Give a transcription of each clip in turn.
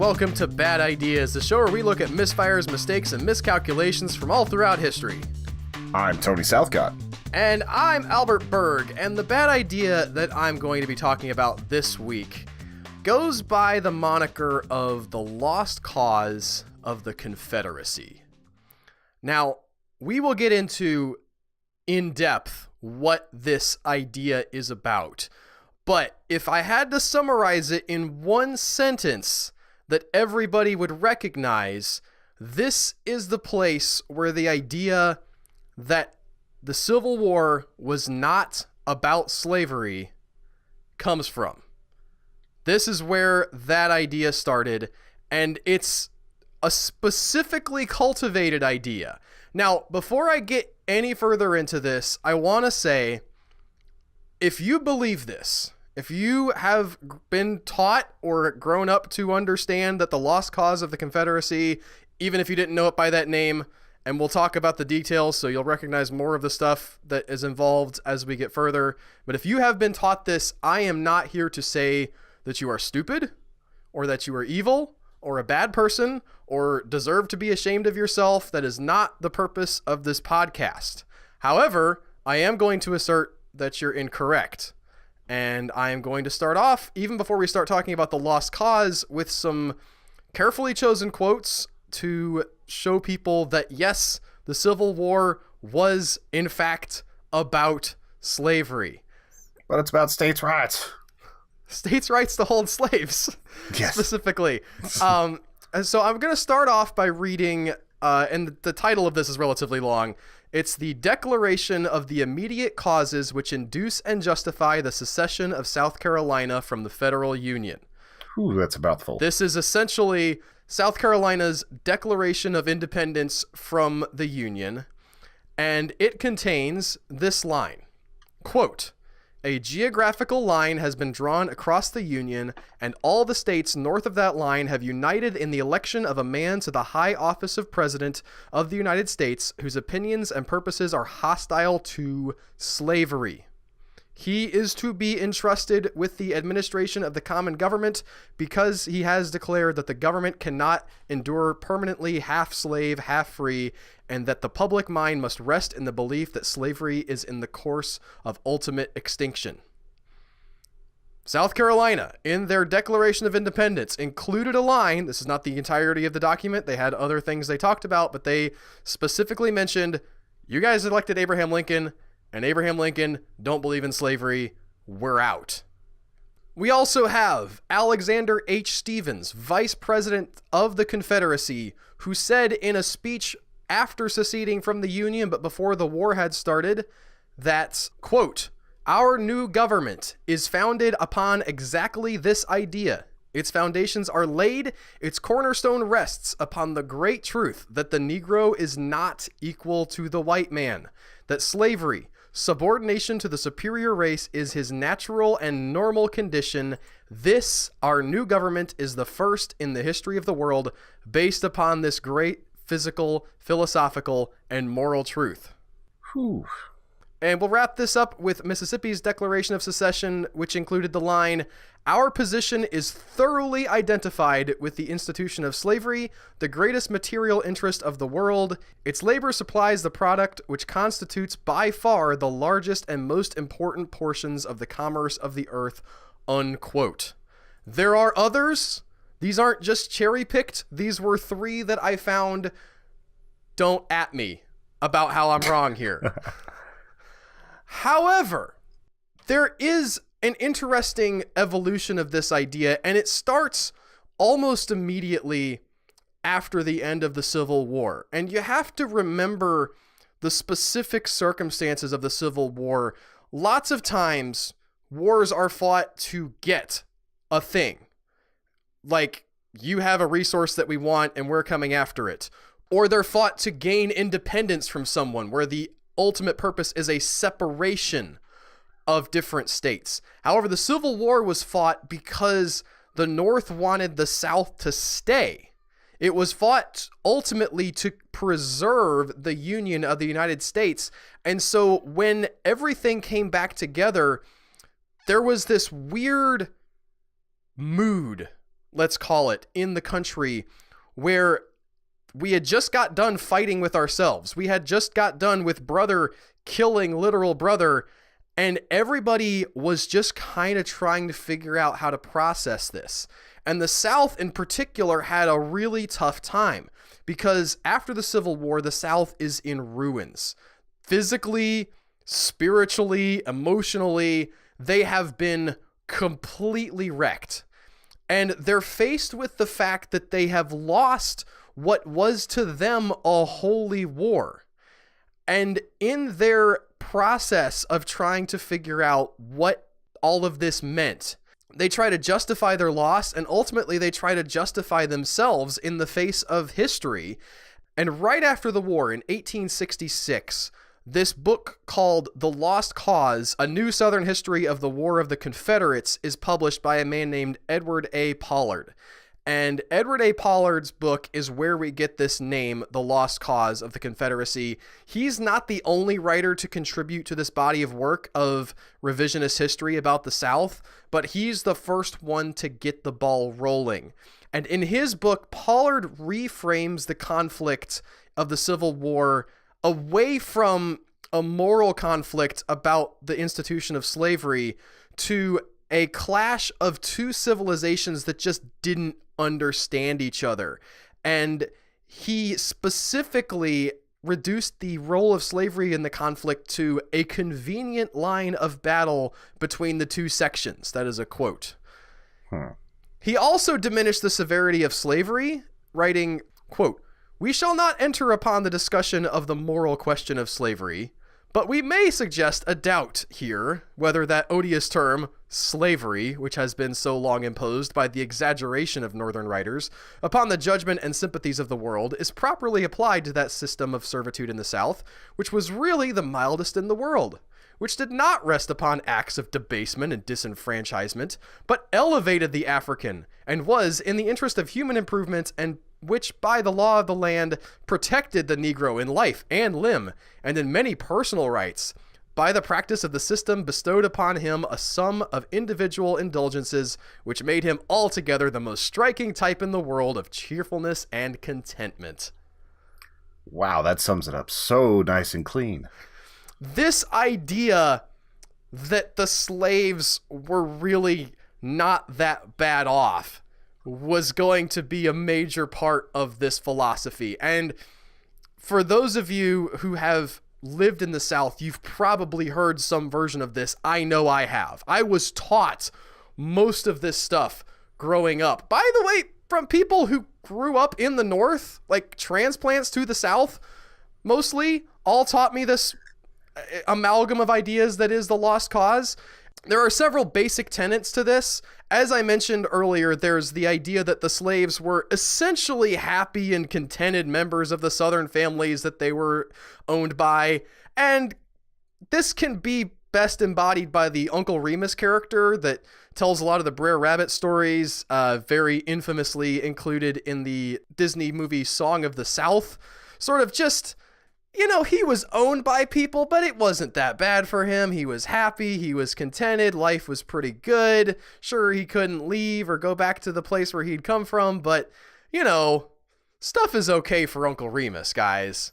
welcome to Bad Ideas, the show where we look at misfires, mistakes, and miscalculations from all throughout history. I'm Tony Southcott. And I'm Albert Berg, and the bad idea that I'm going to be talking about this week goes by the moniker of the lost cause of the Confederacy. Now, we will get into in depth what this idea is about, but if I had to summarize it in one sentence that everybody would recognize, this is the place where the idea that the Civil War was not about slavery comes from. This is where that idea started, and it's a specifically cultivated idea. Now, before I get any further into this, I want to say, if you believe this, if you have been taught or grown up to understand that the lost cause of the Confederacy, even if you didn't know it by that name, and we'll talk about the details so you'll recognize more of the stuff that is involved as we get further. But if you have been taught this, I am not here to say that you are stupid or that you are evil or a bad person or deserve to be ashamed of yourself. That is not the purpose of this podcast. However, I am going to assert that you're incorrect. And I am going to start off, even before we start talking about the lost cause, with some carefully chosen quotes to show people that, yes, the Civil War was, in fact, about slavery. But it's about states' rights. States' rights to hold slaves, yes. Specifically. So I'm going to start off by reading, and the title of this is relatively long. It's the Declaration of the Immediate Causes Which Induce and Justify the Secession of South Carolina from the Federal Union. Ooh, that's a mouthful. This is essentially South Carolina's Declaration of Independence from the Union, and it contains this line, quote, "A geographical line has been drawn across the Union, and all the states north of that line have united in the election of a man to the high office of President of the United States whose opinions and purposes are hostile to slavery. He is to be entrusted with the administration of the common government because he has declared that the government cannot endure permanently half slave, half free, and that the public mind must rest in the belief that slavery is in the course of ultimate extinction." South Carolina, in their Declaration of Independence, included a line. This is not the entirety of the document. They had other things they talked about, but they specifically mentioned, you guys elected Abraham Lincoln, and Abraham Lincoln don't believe in slavery. We're out. We also have Alexander H. Stephens, Vice President of the Confederacy, who said in a speech after seceding from the Union but before the war had started that, quote, "Our new government is founded upon exactly this idea. Its foundations are laid, its cornerstone rests upon the great truth that the Negro is not equal to the white man, that slavery, subordination to the superior race, is his natural and normal condition. This, our new government, is the first in the history of the world based upon this great physical, philosophical, and moral truth." Whew. And we'll wrap this up with Mississippi's Declaration of Secession, which included the line, "Our position is thoroughly identified with the institution of slavery, the greatest material interest of the world. Its labor supplies the product which constitutes by far the largest and most important portions of the commerce of the earth," unquote. There are others. These aren't just cherry-picked. These were three that I found. Don't at me about how I'm wrong here. However, there is an interesting evolution of this idea, and it starts almost immediately after the end of the Civil War. And you have to remember the specific circumstances of the Civil War. Lots of times, wars are fought to get a thing. Like, you have a resource that we want and we're coming after it. Or they're fought to gain independence from someone, where the ultimate purpose is a separation of different states. However, the Civil War was fought because the North wanted the South to stay. It was fought ultimately to preserve the Union of the United States. And so when everything came back together, there was this weird mood. let's call it, in the country where we had just got done fighting with ourselves. We had just got done with brother killing literal brother, and everybody was just kind of trying to figure out how to process this. And the South in particular had a really tough time because after the Civil War, the South is in ruins. Physically, spiritually, emotionally, they have been completely wrecked. And they're faced with the fact that they have lost what was to them a holy war. And in their process of trying to figure out what all of this meant, they try to justify their loss, and ultimately they try to justify themselves in the face of history. And right after the war in 1866, this book called The Lost Cause, A New Southern History of the War of the Confederates, is published by a man named Edward A. Pollard. And Edward A. Pollard's book is where we get this name, The Lost Cause of the Confederacy. He's not the only writer to contribute to this body of work of revisionist history about the South, but he's the first one to get the ball rolling. And in his book, Pollard reframes the conflict of the Civil War away from a moral conflict about the institution of slavery to a clash of two civilizations that just didn't understand each other. And he specifically reduced the role of slavery in the conflict to a convenient line of battle between the two sections. That is a quote. He also diminished the severity of slavery, writing, quote, "We shall not enter upon the discussion of the moral question of slavery, but we may suggest a doubt here whether that odious term, slavery, which has been so long imposed by the exaggeration of Northern writers upon the judgment and sympathies of the world, is properly applied to that system of servitude in the South, which was really the mildest in the world, which did not rest upon acts of debasement and disenfranchisement, but elevated the African, and was, in the interest of human improvement, and which by the law of the land protected the Negro in life and limb, and in many personal rights, by the practice of the system bestowed upon him a sum of individual indulgences, which made him altogether the most striking type in the world of cheerfulness and contentment." Wow, that sums it up so nice and clean. This idea that the slaves were really not that bad off was going to be a major part of this philosophy. And for those of you who have lived in the South, you've probably heard some version of this. I know I have. I was taught most of this stuff growing up. By the way, from people who grew up in the North, like transplants to the South, mostly all taught me this amalgam of ideas that is the Lost Cause. There are several basic tenets to this. As I mentioned earlier, there's the idea that the slaves were essentially happy and contented members of the Southern families that they were owned by. And this can be best embodied by the Uncle Remus character that tells a lot of the Brer Rabbit stories, very infamously included in the Disney movie Song of the South. Sort of just, you know, he was owned by people, but it wasn't that bad for him. He was happy. He was contented. Life was pretty good. Sure, he couldn't leave or go back to the place where he'd come from, but, you know, stuff is okay for Uncle Remus, guys.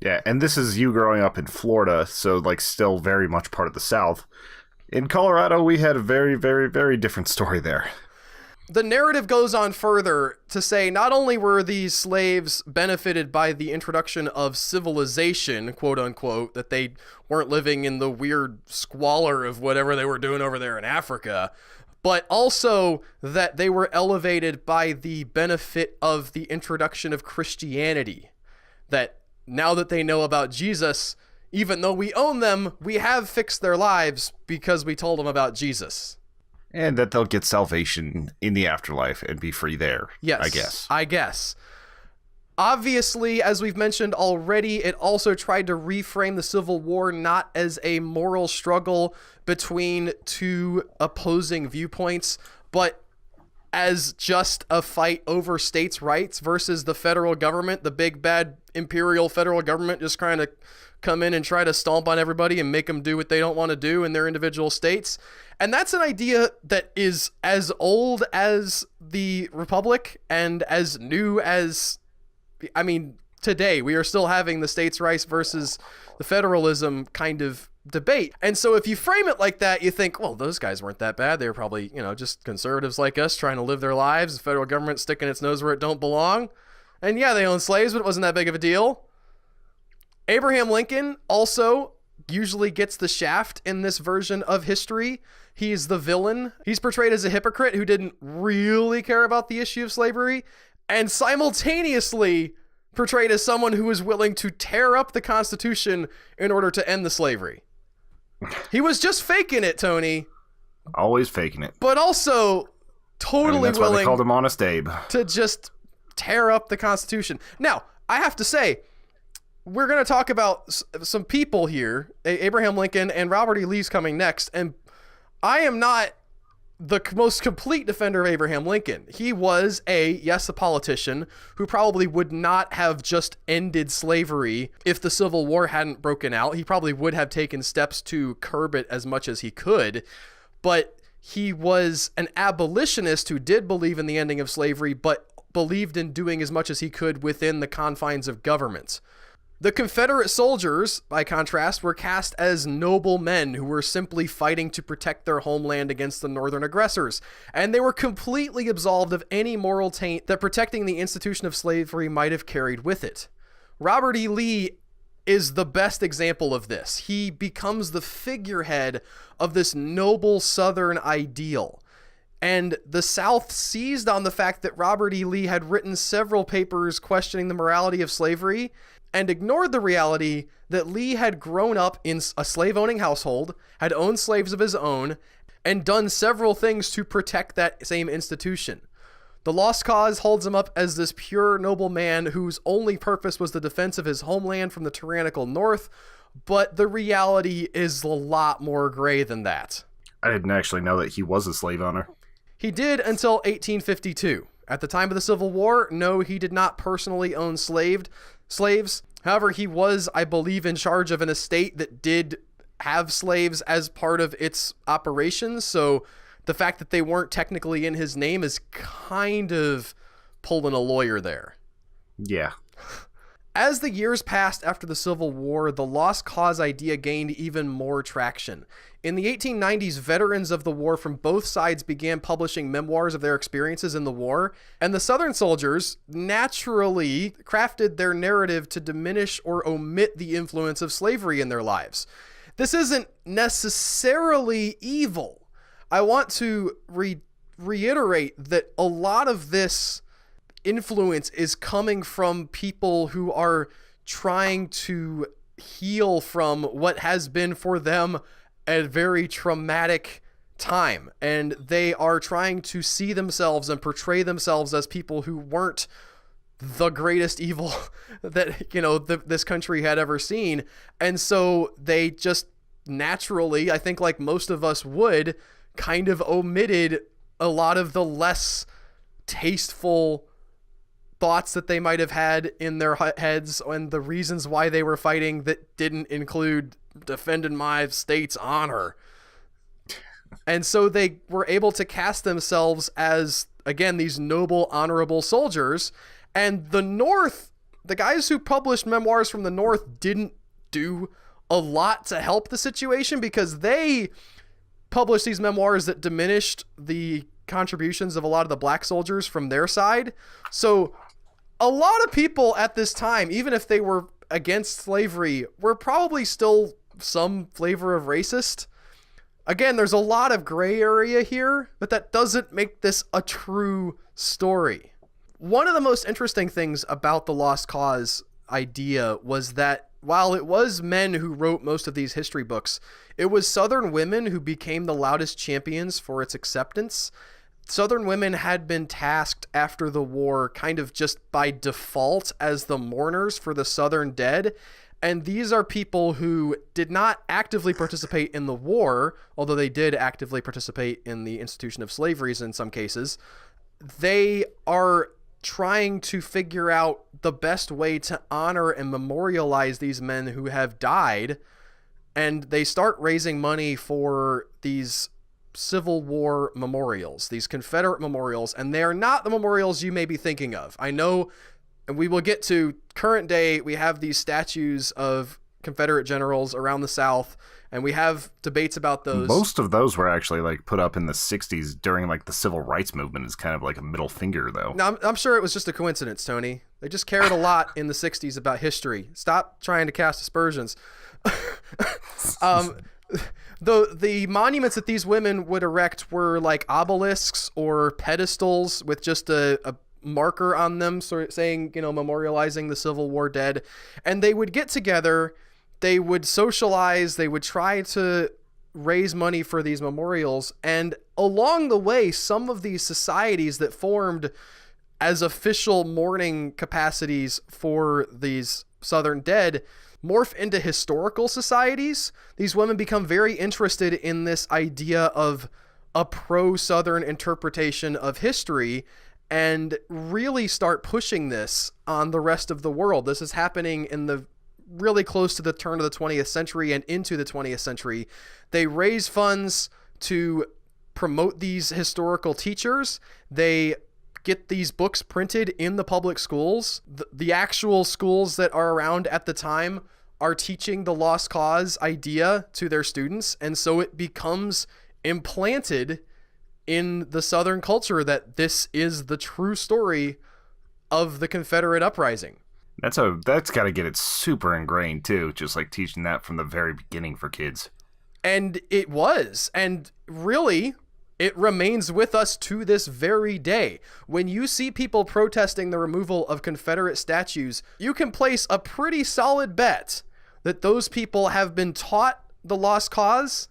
Yeah, and this is you growing up in Florida, so, like, still very much part of the South. In Colorado, we had a very, very, very different story there. The narrative goes on further to say not only were these slaves benefited by the introduction of civilization, quote unquote, that they weren't living in the weird squalor of whatever they were doing over there in Africa, but also that they were elevated by the benefit of the introduction of Christianity. That now that they know about Jesus, even though we own them, we have fixed their lives because we told them about Jesus. And that they'll get salvation in the afterlife and be free there. Yes, I guess. Obviously, as we've mentioned already, it also tried to reframe the Civil War not as a moral struggle between two opposing viewpoints, but as just a fight over states' rights versus the federal government, the big bad imperial federal government just trying to come in and try to stomp on everybody and make them do what they don't want to do in their individual states. And that's an idea that is as old as the Republic and as new as, I mean, today we are still having the states' rights versus the federalism kind of debate. And so if you frame it like that, you think, well, those guys weren't that bad. They were probably, just conservatives like us trying to live their lives. The federal government sticking its nose where it don't belong. And yeah, they owned slaves, but it wasn't that big of a deal. Abraham Lincoln also usually gets the shaft in this version of history. He's the villain. He's portrayed as a hypocrite who didn't really care about the issue of slavery, and simultaneously portrayed as someone who was willing to tear up the Constitution in order to end the slavery. He was just faking it, Tony. Always faking it. But also totally that's why willing they called him Honest Abe. to just tear up the Constitution. Now, I have to say, we're going to talk about some people here. Abraham Lincoln and Robert E. Lee's coming next. And I am not the most complete defender of Abraham Lincoln. He was a politician who probably would not have just ended slavery if the Civil War hadn't broken out. He probably would have taken steps to curb it as much as he could. But he was an abolitionist who did believe in the ending of slavery, but believed in doing as much as he could within the confines of government. The Confederate soldiers, by contrast, were cast as noble men who were simply fighting to protect their homeland against the Northern aggressors, and they were completely absolved of any moral taint that protecting the institution of slavery might have carried with it. Robert E. Lee is the best example of this. He becomes the figurehead of this noble Southern ideal. And the South seized on the fact that Robert E. Lee had written several papers questioning the morality of slavery and ignored the reality that Lee had grown up in a slave-owning household, had owned slaves of his own, and done several things to protect that same institution. The Lost Cause holds him up as this pure, noble man whose only purpose was the defense of his homeland from the tyrannical North, but the reality is a lot more gray than that. I didn't actually know that he was a slave owner. He did until 1852. At the time of the Civil War, no, he did not personally own slaves. However, he was, I believe, in charge of an estate that did have slaves as part of its operations. So the fact that they weren't technically in his name is kind of pulling a lawyer there. Yeah. As the years passed after the Civil War, the Lost Cause idea gained even more traction. In the 1890s, veterans of the war from both sides began publishing memoirs of their experiences in the war, and the Southern soldiers naturally crafted their narrative to diminish or omit the influence of slavery in their lives. This isn't necessarily evil. I want to reiterate that a lot of this influence is coming from people who are trying to heal from what has been for them a very traumatic time, and they are trying to see themselves and portray themselves as people who weren't the greatest evil that this country had ever seen. And so they just naturally, I think like most of us would, kind of omitted a lot of the less tasteful thoughts that they might have had in their heads and the reasons why they were fighting that didn't include defending my state's honor. And so they were able to cast themselves as, again, these noble, honorable soldiers. And the North, the guys who published memoirs from the North didn't do a lot to help the situation, because they published these memoirs that diminished the contributions of a lot of the black soldiers from their side. So a lot of people at this time, even if they were against slavery, were probably still some flavor of racist. Again, there's a lot of gray area here, but that doesn't make this a true story. One of the most interesting things about the Lost Cause idea was that while it was men who wrote most of these history books, it was Southern women who became the loudest champions for its acceptance. Southern women had been tasked after the war kind of just by default as the mourners for the Southern dead. And these are people who did not actively participate in the war, although they did actively participate in the institution of slavery in some cases. they are trying to figure out the best way to honor and memorialize these men who have died. And they start raising money for these Civil War memorials, these Confederate memorials, and they are not the memorials you may be thinking of. I know, and we will get to current day, we have these statues of Confederate generals around the South, and we have debates about those. Most of those were actually like put up in the 60s during like the civil rights movement as kind of like a middle finger, though. No, I'm sure it was just a coincidence, Tony. They just cared a lot in the 60s about history. Stop trying to cast aspersions. The monuments that these women would erect were like obelisks or pedestals with just a marker on them, sort of saying, memorializing the Civil War dead. And they would get together, they would socialize, they would try to raise money for these memorials. And along the way, some of these societies that formed as official mourning capacities for these Southern dead morph into historical societies. These women become very interested in this idea of a pro-Southern interpretation of history and really start pushing this on the rest of the world. This is happening in the really close to the turn of the 20th century and into the 20th century. They raise funds to promote these historical teachers. They get these books printed in the public schools. The actual schools that are around at the time are teaching the lost cause idea to their students. And so it becomes implanted in the Southern culture that this is the true story of the Confederate uprising. That's got to get it super ingrained too, just like teaching that from the very beginning for kids. And it was, and really, it remains with us to this very day. When you see people protesting the removal of Confederate statues, you can place a pretty solid bet that those people have been taught the Lost Cause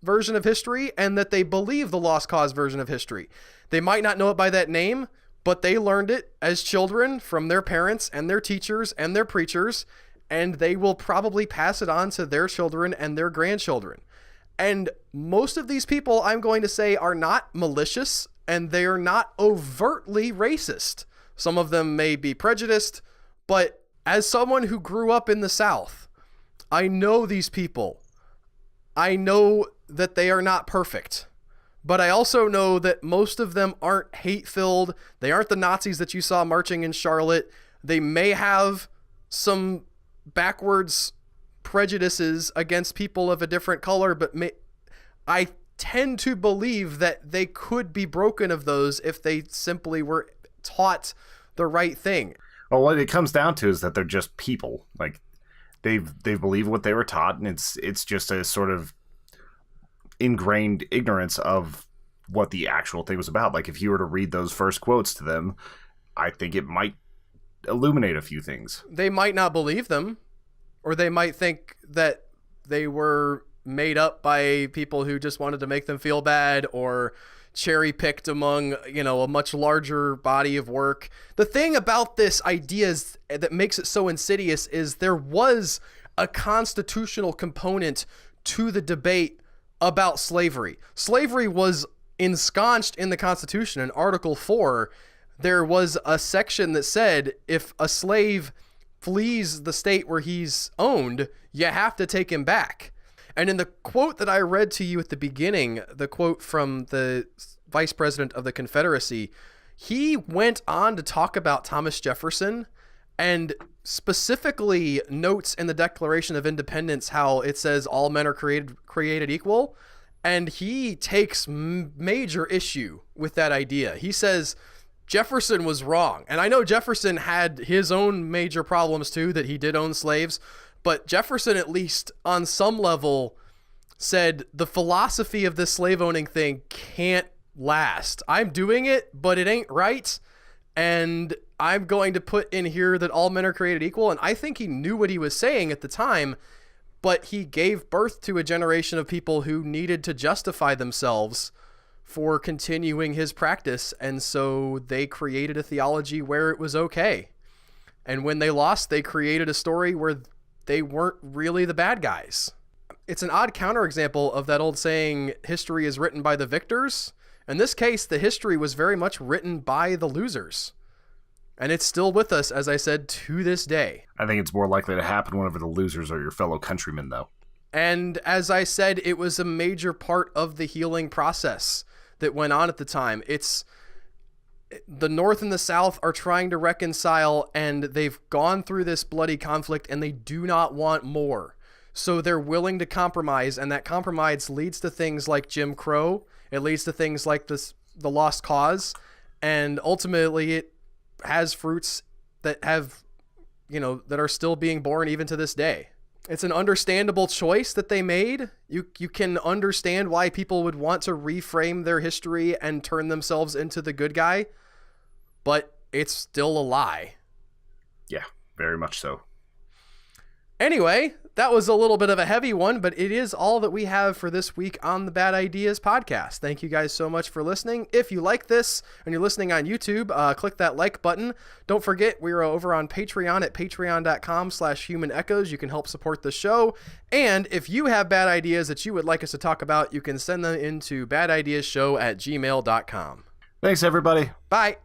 version of history and that they believe the Lost Cause version of history. They might not know it by that name, but they learned it as children from their parents and their teachers and their preachers, and they will probably pass it on to their children and their grandchildren. And most of these people, I'm going to say, are not malicious, and they are not overtly racist. Some of them may be prejudiced, but as someone who grew up in the South, I know these people. I know that they are not perfect, but I also know that most of them aren't hate-filled. They aren't the Nazis that you saw marching in Charlotte. They may have some backwards prejudices against people of a different color, but I tend to believe that they could be broken of those if they simply were taught the right thing. Well, what it comes down to is that they're just people. Like they believe what they were taught, and it's just a sort of ingrained ignorance of what the actual thing was about. Like if you were to read those first quotes to them, I think it might illuminate a few things. They might not believe them, or they might think that they were made up by people who just wanted to make them feel bad, or cherry picked among, a much larger body of work. The thing about this idea is, that makes it so insidious, is there was a constitutional component to the debate about slavery. Slavery was ensconced in the Constitution. In Article 4, there was a section that said if a slave flees the state where he's owned, you have to take him back. And in the quote that I read to you at the beginning, the quote from the vice president of the Confederacy, he went on to talk about Thomas Jefferson and specifically notes in the Declaration of Independence how it says all men are created equal. And he takes major issue with that idea. He says Jefferson was wrong. And I know Jefferson had his own major problems too, that he did own slaves. But Jefferson, at least on some level, said the philosophy of this slave owning thing can't last. I'm doing it, but it ain't right. And I'm going to put in here that all men are created equal. And I think he knew what he was saying at the time, but he gave birth to a generation of people who needed to justify themselves for continuing his practice. And so they created a theology where it was okay. And when they lost, they created a story where they weren't really the bad guys. It's an odd counterexample of that old saying, history is written by the victors. In this case, the history was very much written by the losers. And it's still with us, as I said, to this day. I think it's more likely to happen whenever the losers are your fellow countrymen, though. And as I said, it was a major part of the healing process that went on at the time. It's the North and the South are trying to reconcile, and they've gone through this bloody conflict, and they do not want more. So they're willing to compromise, and that compromise leads to things like Jim Crow. It leads to things like the Lost Cause, and ultimately it has fruits that have, that are still being born even to this day. It's an understandable choice that they made. You can understand why people would want to reframe their history and turn themselves into the good guy, but it's still a lie. Yeah, very much so. Anyway, that was a little bit of a heavy one, but it is all that we have for this week on the Bad Ideas podcast. Thank you guys so much for listening. If you like this and you're listening on YouTube, click that like button. Don't forget, we're over on Patreon at patreon.com/humanechoes. You can help support the show. And if you have bad ideas that you would like us to talk about, you can send them into badideasshow@gmail.com. Thanks, everybody. Bye.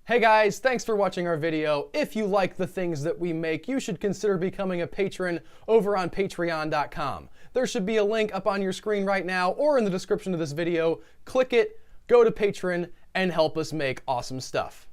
Hey guys, thanks for watching our video. If you like the things that we make, you should consider becoming a patron over on patreon.com. There should be a link up on your screen right now or in the description of this video. Click it, go to Patreon, and help us make awesome stuff.